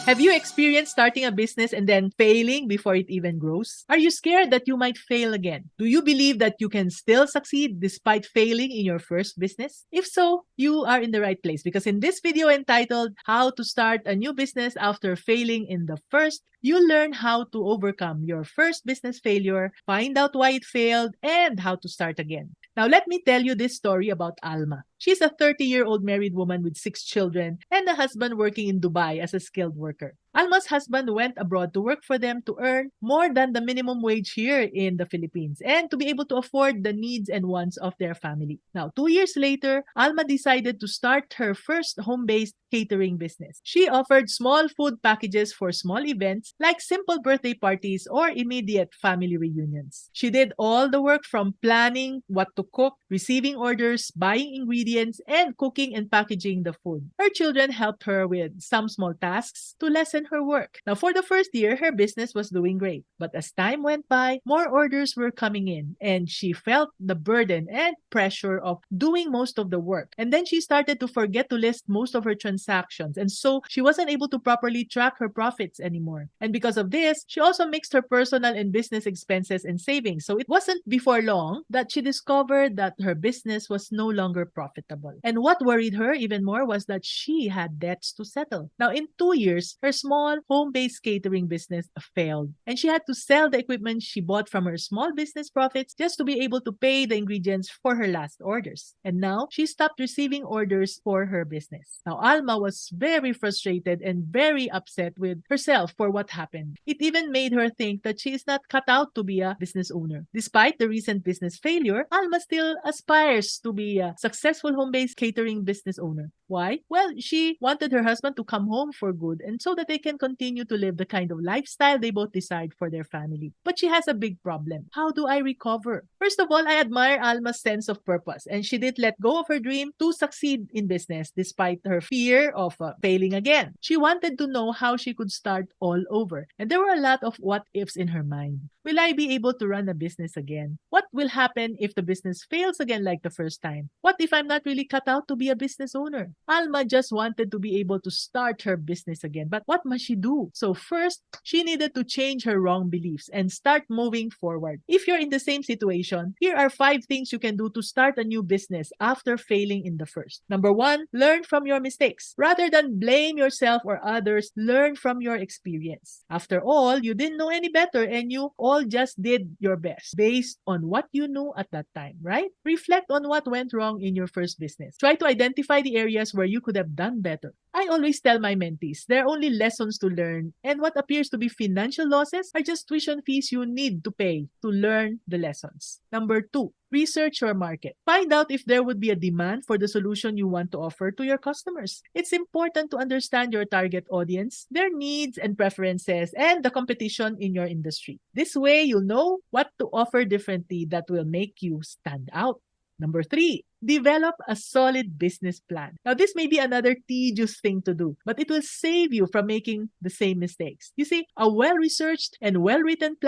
Have you experienced starting a business and then failing before it even grows? Are you scared that you might fail again? Do you believe that you can still succeed despite failing in your first business? If so, you are in the right place because in this video entitled How to Start a New Business After Failing in the First, you'll learn how to overcome your first business failure, find out why it failed, and how to start again. Now, let me tell you this story about Alma. She's a 30-year-old married woman with 6 children and a husband working in Dubai as a skilled worker. Alma's husband went abroad to work for them to earn more than the minimum wage here in the Philippines and to be able to afford the needs and wants of their family. Now, 2 years later, Alma decided to start her first home-based catering business. She offered small food packages for small events like simple birthday parties or immediate family reunions. She did all the work from planning what to cook, receiving orders, buying ingredients, and cooking and packaging the food. Her children helped her with some small tasks to lessen her work. Now, for the first year, her business was doing great. But as time went by, more orders were coming in, and she felt the burden and pressure of doing most of the work. And then she started to forget to list most of her transactions, and so she wasn't able to properly track her profits anymore. And because of this, she also mixed her personal and business expenses and savings. So it wasn't before long that she discovered that her business was no longer profitable. And what worried her even more was that she had debts to settle. Now, in 2 years, her small home-based catering business failed, and she had to sell the equipment she bought from her small business profits just to be able to pay the ingredients for her last orders. And now, she stopped receiving orders for her business. Now, Alma was very frustrated and very upset with herself for what happened. It even made her think that she is not cut out to be a business owner. Despite the recent business failure, Alma still aspires to be a successful home-based catering business owner. Why? Well, she wanted her husband to come home for good and so that they can continue to live the kind of lifestyle they both desired for their family. But she has a big problem. How do I recover? First of all, I admire Alma's sense of purpose, and she didn't let go of her dream to succeed in business despite her fear of failing again. She wanted to know how she could start all over, and there were a lot of what ifs in her mind. Will I be able to run a business again? What will happen if the business fails again like the first time? What if I'm not really cut out to be a business owner? Alma just wanted to be able to start her business again, but what must she do? So first, she needed to change her wrong beliefs and start moving forward. If you're in the same situation, here are 5 things you can do to start a new business after failing in the first. Number 1, learn from your mistakes. Rather than blame yourself or others, learn from your experience. After all, you didn't know any better and you all just did your best based on what you knew at that time, right? Reflect on what went wrong in your first business. Try to identify the areas where you could have done better. I always tell my mentees, there are only lessons to learn, and what appears to be financial losses are just tuition fees you need to pay to learn the lessons. Number 2, research your market. Find out if there would be a demand for the solution you want to offer to your customers. It's important to understand your target audience, their needs and preferences, and the competition in your industry. This way, you'll know what to offer differently that will make you stand out. Number 3, develop a solid business plan. Now, this may be another tedious thing to do, but it will save you from making the same mistakes. You see, a well-researched and well-written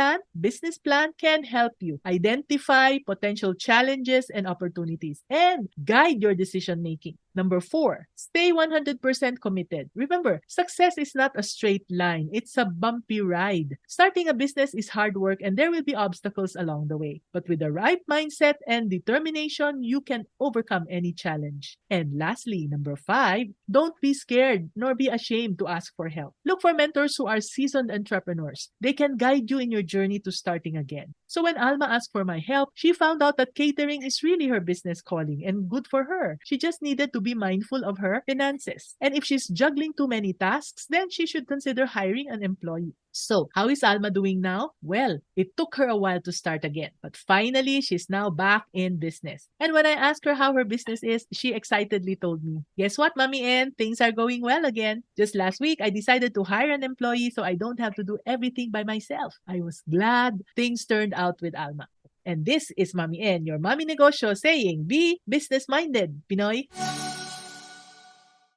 business plan can help you identify potential challenges and opportunities and guide your decision-making. Number 4, stay 100% committed. Remember, success is not a straight line. It's a bumpy ride. Starting a business is hard work and there will be obstacles along the way. But with the right mindset and determination, you can overcome any challenge. And lastly, number 5, don't be scared nor be ashamed to ask for help. Look for mentors who are seasoned entrepreneurs. They can guide you in your journey to starting again. So when Alma asked for my help, she found out that catering is really her business calling and good for her. She just needed to be mindful of her finances. And if she's juggling too many tasks, then she should consider hiring an employee. So, how is Alma doing now? Well, it took her a while to start again, but finally, she's now back in business. And when I asked her how her business is, she excitedly told me, "Guess what, Mommy Ann? Things are going well again. Just last week, I decided to hire an employee so I don't have to do everything by myself." I was glad things turned out with Alma. And this is Mommy Ann, your Mommy Negosyo, saying, be business-minded, Pinoy.